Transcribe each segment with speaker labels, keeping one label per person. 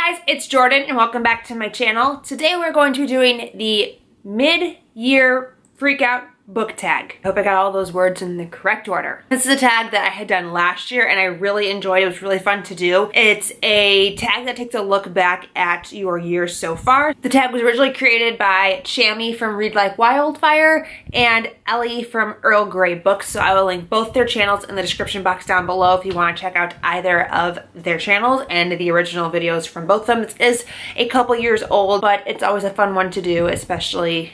Speaker 1: guys, it's Jordan and welcome back to my channel. Today we're going to be doing the mid-year Freakout book tag. I hope I got all those words in the correct order. This is a tag that I had done last year and I really enjoyed. It was really fun to do. It's a tag that takes a look back at your year so far. The tag was originally created by Chami from ReadLikeWIldfire and Ellie from Earl Grey Books, so I will link both their channels in the description box down below if you want to check out either of their channels and the original videos from both of them. This is a couple years old, but it's always a fun one to do, especially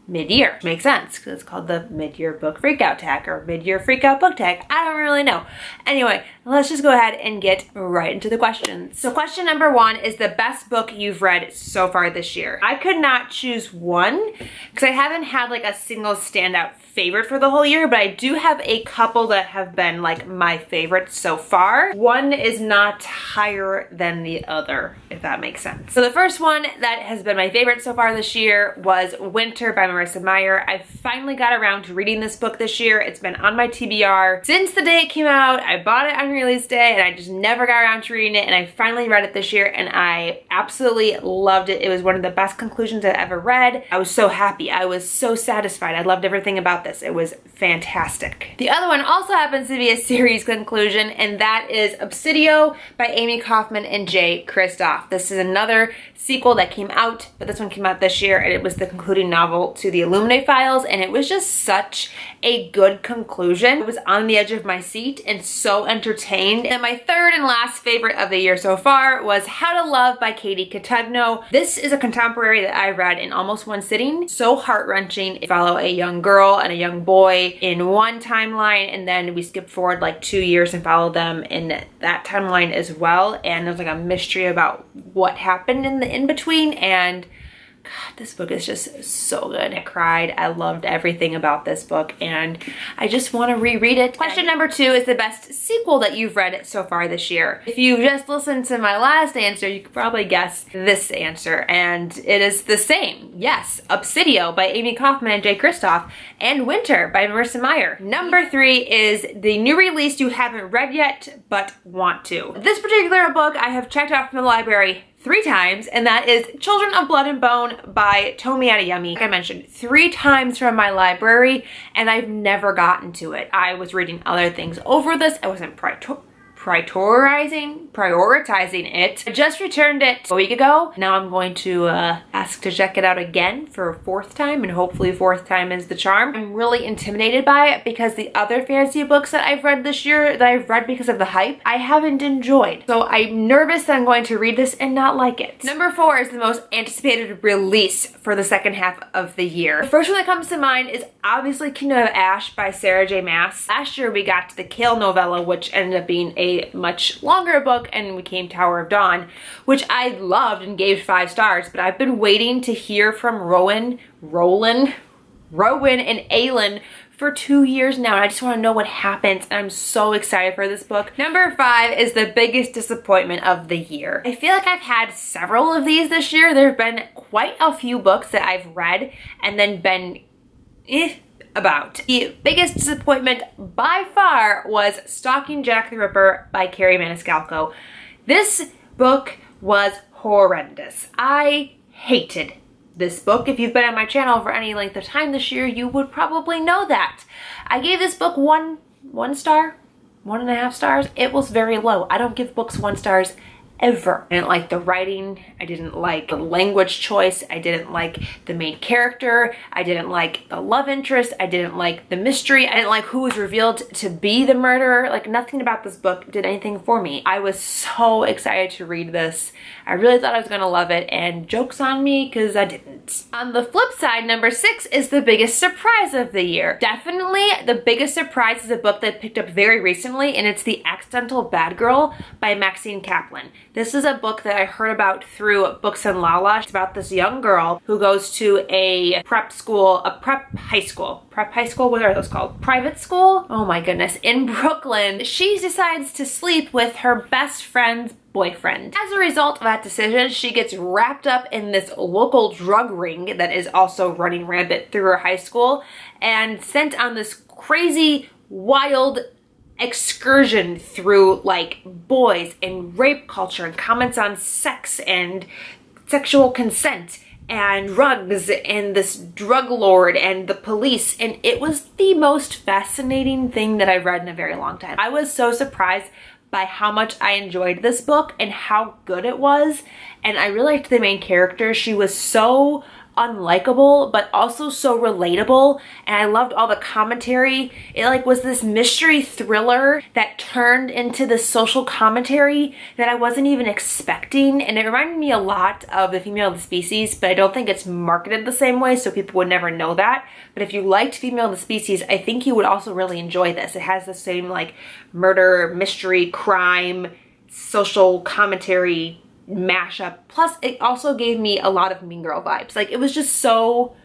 Speaker 1: mid-year. Makes sense because it's called the mid-year book freakout tag or mid-year freakout book tag. I don't really know. Anyway, let's just go ahead and get right into the questions. So question number one is the best book you've read so far this year. I could not choose one because I haven't had like a single standout favorite for the whole year, but I do have a couple that have been like my favorites so far. One is not higher than the other, if that makes sense. So the first one that has been my favorite so far this year was Winter by Marissa Meyer. I finally got around to reading this book this year. It's been on my TBR since the day it came out. I bought it on release day and I just never got around to reading it, and I finally read it this year and I absolutely loved it. It was one of the best conclusions I've ever read. I was so happy. I was so satisfied. I loved everything about this. It was fantastic. The other one also happens to be a series conclusion, and that is Obsidio by Amy Kaufman and Jay Kristoff. This is another sequel that came out, but this one came out this year, and it was the concluding novel to the Illuminate Files, and it was just such a good conclusion. I was on the edge of my seat and so entertained. And my third and last favorite of the year so far was How to Love by Katie Cotugno. This is a contemporary that I read in almost one sitting. So heart-wrenching. You follow a young girl and a young boy in one timeline, and then we skip forward like 2 years and follow them in that timeline as well. And there's like a mystery about what happened in the in-between, and God, this book is just so good. I cried. I loved everything about this book and I just want to reread it. Question number two is the best sequel that you've read so far this year. If you just listened to my last answer, you could probably guess this answer, and it is the same. Yes, Obsidio by Amy Kaufman and Jay Kristoff, and Winter by Marissa Meyer. Number three is the new release you haven't read yet but want to. This particular book I have checked out from the library 3 times, and that is Children of Blood and Bone by Tomi Adeyemi. Like I mentioned, 3 times from my library, and I've never gotten to it. I was reading other things over this. I wasn't prioritizing it. I just returned it a week ago. Now I'm going to ask to check it out again for a 4th time, and hopefully 4th time is the charm. I'm really intimidated by it because the other fantasy books that I've read this year, that I've read because of the hype, I haven't enjoyed. So I'm nervous that I'm going to read this and not like it. Number 4 is the most anticipated release for the second half of the year. The first one that comes to mind is obviously Kingdom of Ash by Sarah J. Maas. Last year we got to the Kale novella, which ended up being a much longer book, and became Tower of Dawn, which I loved and gave 5 stars, but I've been waiting to hear from Rowan and Aylin for 2 years now, and I just want to know what happens, and I'm so excited for this book. Number 5 is the biggest disappointment of the year. I feel like I've had several of these this year. There have been quite a few books that I've read and then been about. The biggest disappointment by far was Stalking Jack the Ripper by Carrie Maniscalco. This book was horrendous. I hated this book. If you've been on my channel for any length of time this year, you would probably know that. I gave this book one star, 1.5 stars. It was very low. I don't give books 1 stars ever. I didn't like the writing. I didn't like the language choice. I didn't like the main character. I didn't like the love interest. I didn't like the mystery. I didn't like who was revealed to be the murderer. Like, nothing about this book did anything for me. I was so excited to read this. I really thought I was gonna love it, and joke's on me because I didn't. On the flip side, number 6 is the biggest surprise of the year. Definitely the biggest surprise is a book that I picked up very recently, and it's The Accidental Bad Girl by Maxine Kaplan. This is a book that I heard about through Books and Lala. It's about this young girl who goes to a prep high school, what are those called? Private school? Oh my goodness, in Brooklyn. She decides to sleep with her best friend's boyfriend. As a result of that decision, she gets wrapped up in this local drug ring that is also running rampant through her high school and sent on this crazy, wild excursion through like boys and rape culture and comments on sex and sexual consent and drugs and this drug lord and the police, and it was the most fascinating thing that I've read in a very long time. I was so surprised by how much I enjoyed this book and how good it was, and I really liked the main character. She was so unlikable but also so relatable, and I loved all the commentary. It like was this mystery thriller that turned into this social commentary that I wasn't even expecting, and it reminded me a lot of The Female of the Species, but I don't think it's marketed the same way, so people would never know that. But if you liked Female of the Species, I think you would also really enjoy this. It has the same like murder, mystery, crime, social commentary mashup. Plus it also gave me a lot of Mean Girl vibes. Like it was just so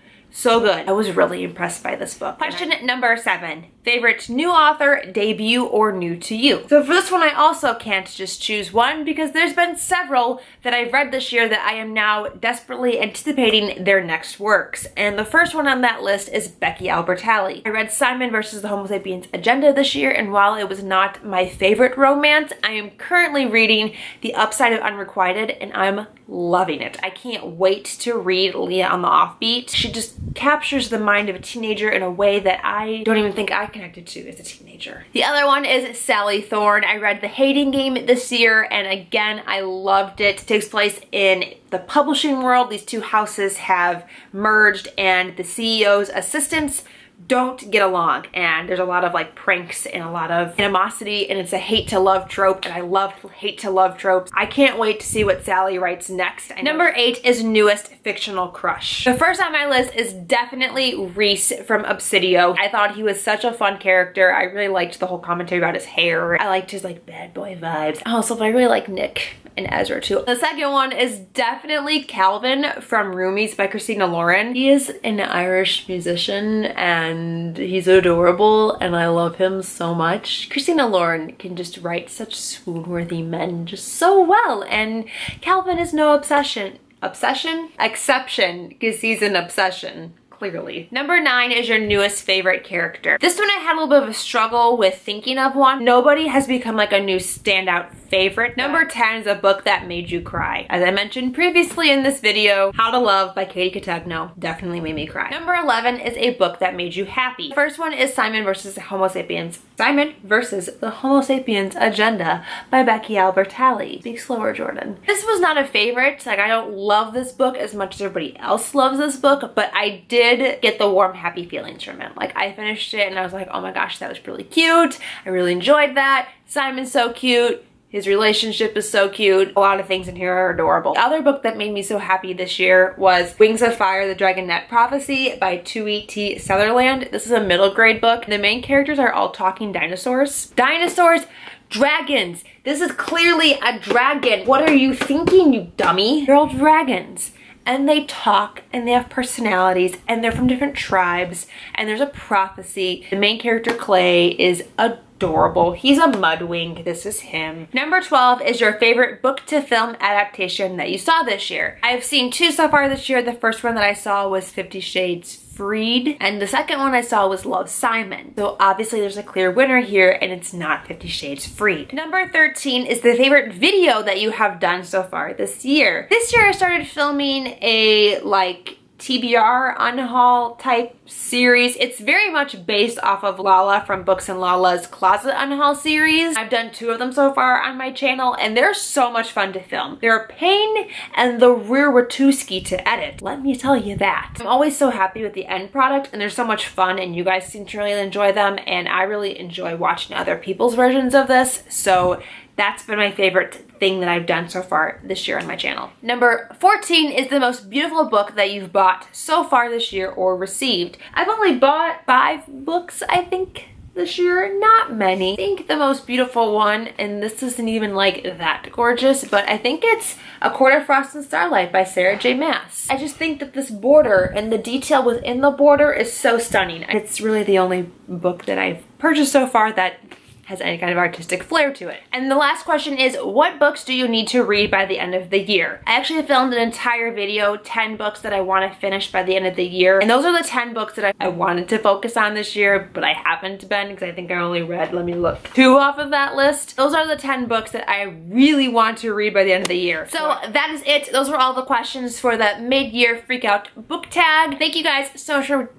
Speaker 1: good. I was really impressed by this book. Question number 7. Favorite new author, debut, or new to you? So for this one, I also can't just choose one because there's been several that I've read this year that I am now desperately anticipating their next works. And the first one on that list is Becky Albertalli. I read Simon versus the Homo Sapiens Agenda this year, and while it was not my favorite romance, I am currently reading The Upside of Unrequited, and I'm loving it. I can't wait to read Leah on the Offbeat. She just captures the mind of a teenager in a way that I don't even think I connected to as a teenager. The other one is Sally Thorne. I read The Hating Game this year, and again, I loved it. It takes place in the publishing world. These two houses have merged, and the CEO's assistants don't get along, and there's a lot of like pranks and a lot of animosity, and it's a hate to love trope, and I love hate to love tropes. I can't wait to see what Sally writes next. Number 8 is newest fictional crush. The first on my list is definitely Reese from Obsidio. I thought he was such a fun character. I really liked the whole commentary about his hair. I liked his like bad boy vibes. Also, I really like Nick and Ezra too. The second one is definitely Calvin from Roomies by Christina Lauren. He is an Irish musician and he's adorable, and I love him so much. Christina Lauren can just write such swoon-worthy men just so well, and Calvin is no exception, because he's an obsession. Clearly. Number 9 is your newest favorite character. This one I had a little bit of a struggle with thinking of one. Nobody has become like a new standout favorite. Number 10 is a book that made you cry. As I mentioned previously in this video, How to Love by Katie Cotugno definitely made me cry. Number 11 is a book that made you happy. The first one is Simon versus the Homo Sapiens. Simon versus the Homo Sapiens Agenda by Becky Albertalli. Speak slower, Jordan. This was not a favorite. Like, I don't love this book as much as everybody else loves this book, but I did get the warm, happy feelings from it. Like, I finished it and I was like, oh my gosh, that was really cute. I really enjoyed that. Simon's so cute. His relationship is so cute. A lot of things in here are adorable. The other book that made me so happy this year was Wings of Fire, The Dragonette Prophecy by Tui T. Sutherland. This is a middle grade book. The main characters are all talking dinosaurs. Dinosaurs, dragons. This is clearly a dragon. What are you thinking, you dummy? They're all dragons. And they talk, and they have personalities, and they're from different tribes, and there's a prophecy. The main character, Clay, is adorable. He's a mudwing. This is him. Number 12 is your favorite book to film adaptation that you saw this year. I've seen 2 so far this year. The first one that I saw was 50 Shades Freed, and the second one I saw was Love, Simon. So obviously there's a clear winner here, and it's not 50 Shades Freed. Number 13 is the favorite video that you have done so far this year. This year I started filming a like TBR unhaul type series. It's very much based off of Lala from Books and Lala's Closet Unhaul series. I've done 2 of them so far on my channel, and they're so much fun to film. They're a pain and the rear Watuski to edit. Let me tell you that. I'm always so happy with the end product, and they're so much fun, and you guys seem to really enjoy them, and I really enjoy watching other people's versions of this, so that's been my favorite thing that I've done so far this year on my channel. Number 14 is the most beautiful book that you've bought so far this year or received. I've only bought 5 books, I think, this year. Not many. I think the most beautiful one, and this isn't even like that gorgeous, but I think it's A Court of Frost and Starlight by Sarah J. Maas. I just think that this border and the detail within the border is so stunning. It's really the only book that I've purchased so far that has any kind of artistic flair to it. And the last question is, what books do you need to read by the end of the year? I actually filmed an entire video, 10 books that I want to finish by the end of the year. And those are the 10 books that I wanted to focus on this year, but I haven't been because I think I only read, let me look, 2 off of that list. Those are the 10 books that I really want to read by the end of the year. So that is it. Those were all the questions for the mid-year Freakout book tag. Thank you guys so much for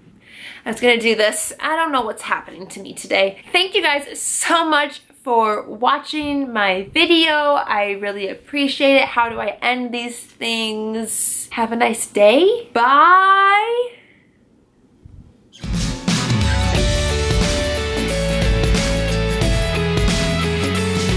Speaker 1: I was gonna do this. I don't know what's happening to me today. Thank you guys so much for watching my video. I really appreciate it. How do I end these things? Have a nice day. Bye.